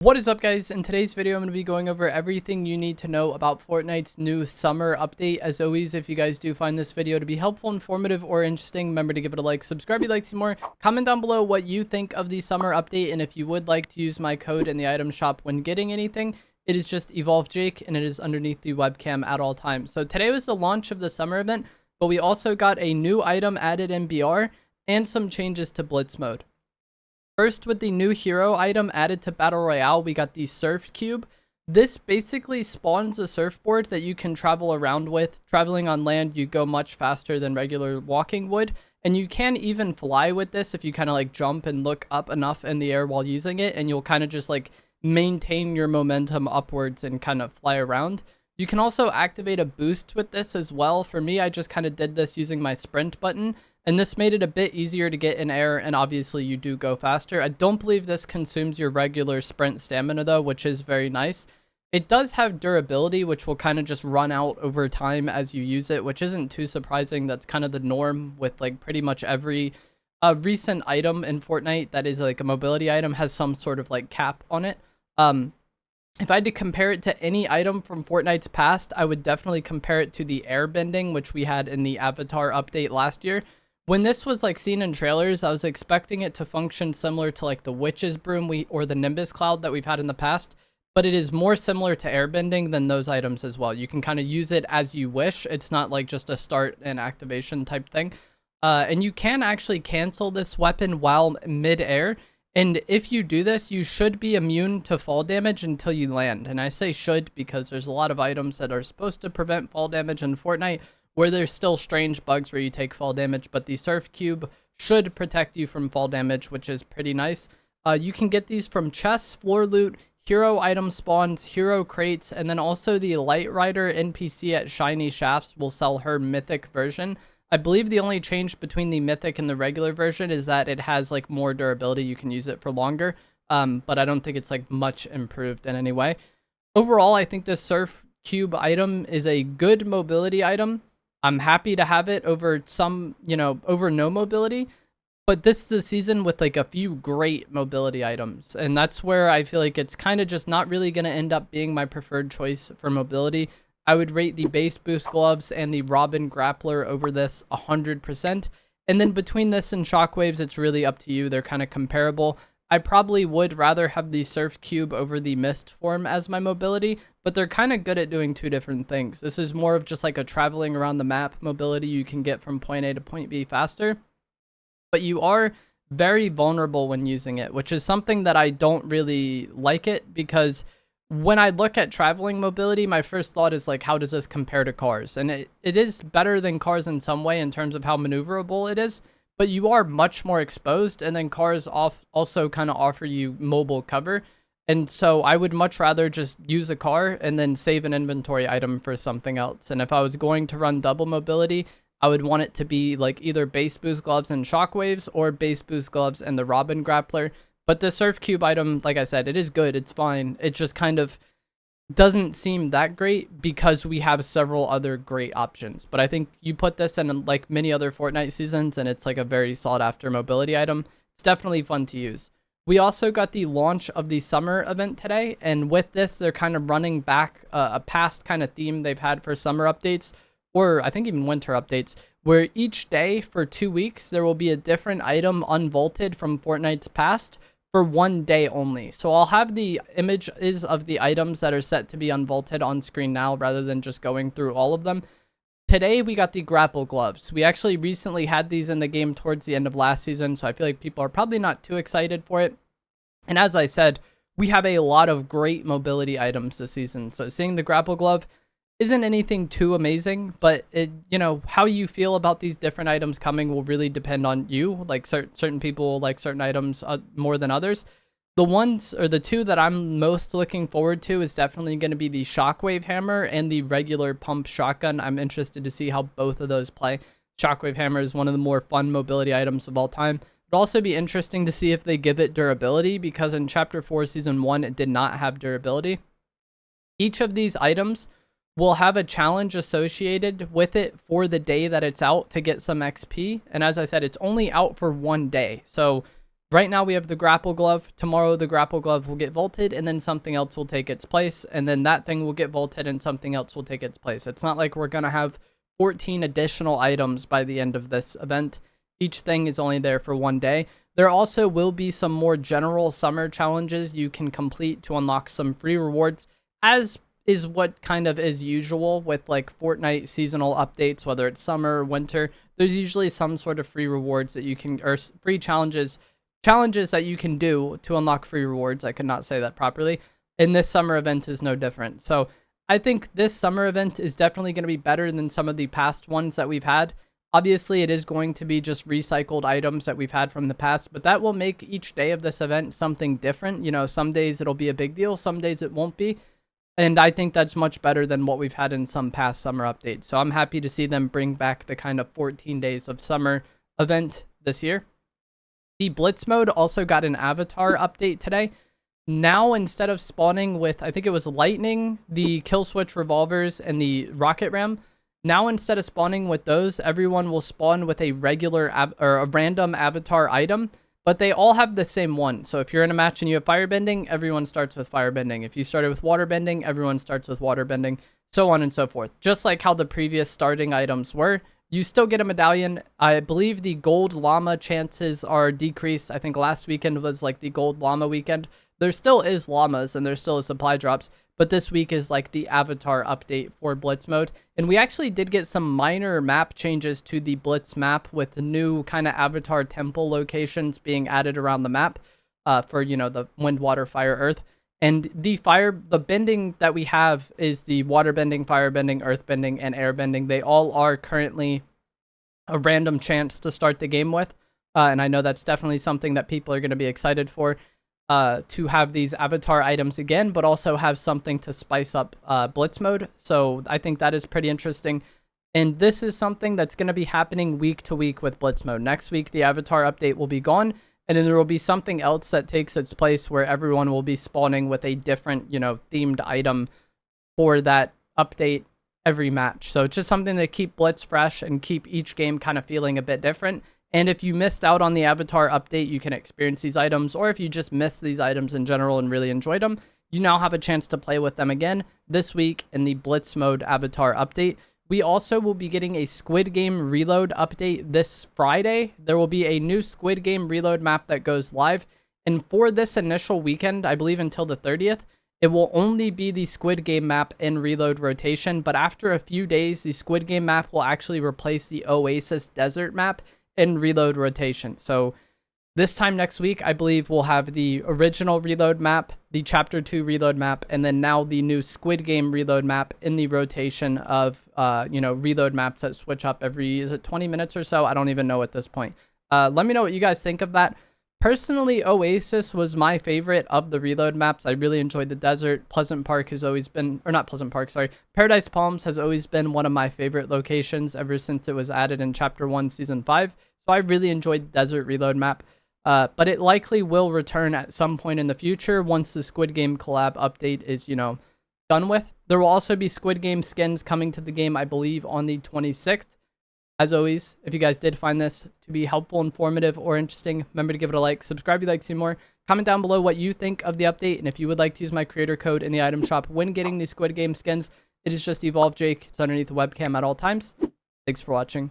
What is up, guys? In today's video, I'm going to be going over everything you need to know about Fortnite's new summer update. As always, if you guys do find this video to be helpful, informative, or interesting, remember to give it a like, subscribe if you'd like to see more, comment down below what you think of the summer update, and if you would like to use my code in the item shop when getting anything, it is just EvolveJake, and it is underneath the webcam at all times. So today was the launch of the summer event, but we also got a new item added in BR and some changes to Blitz mode. First, with the new hero item added to Battle Royale, we got the Surf Cube. This basically spawns a surfboard that you can travel around with. Traveling on land, you go much faster than regular walking would. And you can even fly with this if you kind of like jump and look up enough in the air while using it. And you'll kind of just like maintain your momentum upwards and kind of fly around. You can also activate a boost with this as well. For me, I just kind of did this using my sprint button. And this made it a bit easier to get in air, and obviously you do go faster. I don't believe this consumes your regular sprint stamina though, which is very nice. It does have durability, which will kind of just run out over time as you use it, which isn't too surprising. That's kind of the norm with like pretty much every recent item in Fortnite that is like a mobility item has some sort of like cap on it. If I had to compare it to any item from Fortnite's past, I would definitely compare it to the airbending, which we had in the Avatar update last year. When this was like seen in trailers, I was expecting it to function similar to like the Witch's Broom or the Nimbus Cloud that we've had in the past, but it is more similar to airbending than those items as well. You can kind of use it as you wish. It's not like just a start and activation type thing. And you can actually cancel this weapon while mid-air. And if you do this, you should be immune to fall damage until you land. And I say should because there's a lot of items that are supposed to prevent fall damage in Fortnite, where there's still strange bugs where you take fall damage, but the Surf Cube should protect you from fall damage, which is pretty nice. You can get these from chests, floor loot, hero item spawns, hero crates, and then also the Light Rider NPC at Shiny Shafts will sell her mythic version. I believe the only change between the mythic and the regular version is that it has like more durability. You can use it for longer, but I don't think it's like much improved in any way. Overall, I think this Surf Cube item is a good mobility item. I'm happy to have it over some, over no mobility, but this is a season with like a few great mobility items. And that's where I feel like it's kind of just not really going to end up being my preferred choice for mobility. I would rate the base boost gloves and the Robin grappler over this 100%. And then between this and shockwaves, it's really up to you. They're kind of comparable. I probably would rather have the Surf Cube over the Mist form as my mobility, but they're kind of good at doing two different things. This is more of just like a traveling around the map mobility you can get from point A to point B faster, but you are very vulnerable when using it, which is something that I don't really like it, because when I look at traveling mobility, my first thought is like, how does this compare to cars? And it is better than cars in some way in terms of how maneuverable it is, but you are much more exposed, and then cars also kind of offer you mobile cover. And so I would much rather just use a car and then save an inventory item for something else. And if I was going to run double mobility, I would want it to be like either base boost gloves and shockwaves or base boost gloves and the Robin grappler. But the Surf Cube item, like I said, it is good. It's fine. It just kind of doesn't seem that great because we have several other great options. But I think you put this in like many other Fortnite seasons and it's like a very sought after mobility item. It's definitely fun to use. We also got the launch of the summer event today, and with this they're kind of running back a past kind of theme they've had for summer updates, or I think even winter updates, where each day for 2 weeks there will be a different item unvaulted from Fortnite's past for 1 day only. So I'll have the images of the items that are set to be unvaulted on screen now rather than just going through all of them. Today we got the grapple gloves. We actually recently had these in the game towards the end of last season, so I feel like people are probably not too excited for it. And as I said, we have a lot of great mobility items this season. So seeing the grapple glove isn't anything too amazing, but how you feel about these different items coming will really depend on you. Like certain people like certain items more than others. The ones, or the two that I'm most looking forward to, is definitely going to be the shockwave hammer and the regular pump shotgun. I'm interested to see how both of those play. Shockwave hammer is one of the more fun mobility items of all time. It'll also be interesting to see if they give it durability, because in Chapter 4 Season 1 it did not have durability. Each of these items will have a challenge associated with it for the day that it's out to get some XP. And as I said, it's only out for 1 day. So Right now we have the grapple glove. Tomorrow the grapple glove will get vaulted, and then something else will take its place, and then that thing will get vaulted and something else will take its place. It's not like we're going to have 14 additional items by the end of this event. Each thing is only there for one day. There also will be some more general summer challenges you can complete to unlock some free rewards, as is what kind of is usual with like Fortnite seasonal updates, whether it's summer or winter. There's usually some sort of free rewards that you can, or free challenges that you can do to unlock free rewards. I could not say that properly. And this summer event is no different. So I think this summer event is definitely going to be better than some of the past ones that we've had. Obviously, it is going to be just recycled items that we've had from the past, but that will make each day of this event something different. You know, some days it'll be a big deal, some days it won't be. And I think that's much better than what we've had in some past summer updates. So I'm happy to see them bring back the kind of 14 days of summer event this year. The Blitz mode also got an avatar update today. Now, instead of spawning with, I think it was lightning, the kill switch revolvers, and the rocket ram, now instead of spawning with those, everyone will spawn with a regular or a random avatar item, but they all have the same one. So if you're in a match and you have firebending, everyone starts with firebending. If you started with waterbending, everyone starts with waterbending, so on and so forth. Just like how the previous starting items were. You still get a medallion. I believe the gold llama chances are decreased. I think last weekend was like the gold llama weekend. There still is llamas and there still is supply drops, but this week is like the avatar update for Blitz mode. And we actually did get some minor map changes to the Blitz map with the new kind of avatar temple locations being added around the map for, you know, the wind, water, fire, earth. And the bending that we have is the water bending, fire bending, earth bending, and air bending. They all are currently a random chance to start the game with. And I know that's definitely something that people are going to be excited for, to have these avatar items again, but also have something to spice up Blitz mode. So I think that is pretty interesting. And this is something that's going to be happening week to week with Blitz mode. Next week, the avatar update will be gone. And then there will be something else that takes its place where everyone will be spawning with a different, you know, themed item for that update every match. So it's just something to keep Blitz fresh and keep each game kind of feeling a bit different. And if you missed out on the avatar update, you can experience these items. Or if you just missed these items in general and really enjoyed them, you now have a chance to play with them again this week in the Blitz mode avatar update. We also will be getting a Squid Game reload update this Friday. There will be a new Squid Game reload map that goes live. And for this initial weekend, I believe until the 30th, it will only be the Squid Game map in reload rotation. But after a few days, the Squid Game map will actually replace the Oasis Desert map in reload rotation. So this time next week, I believe we'll have the original reload map, the Chapter 2 reload map, and then now the new Squid Game reload map in the rotation of, you know, reload maps that switch up every, is it 20 minutes or so? I don't even know at this point. Let me know what you guys think of that. Personally, Oasis was my favorite of the reload maps. I really enjoyed the desert. Pleasant Park has always been, or not Pleasant Park, sorry. Paradise Palms has always been one of my favorite locations ever since it was added in Chapter 1, Season 5. So I really enjoyed the desert reload map. But it likely will return at some point in the future once the Squid Game collab update is, you know, done with. There will also be Squid Game skins coming to the game, I believe, on the 26th. As always, if you guys did find this to be helpful, informative, or interesting, remember to give it a like, subscribe if you'd like to see more, comment down below what you think of the update, and if you would like to use my creator code in the item shop when getting the Squid Game skins, it is just EvolveJake. It's underneath the webcam at all times. Thanks for watching.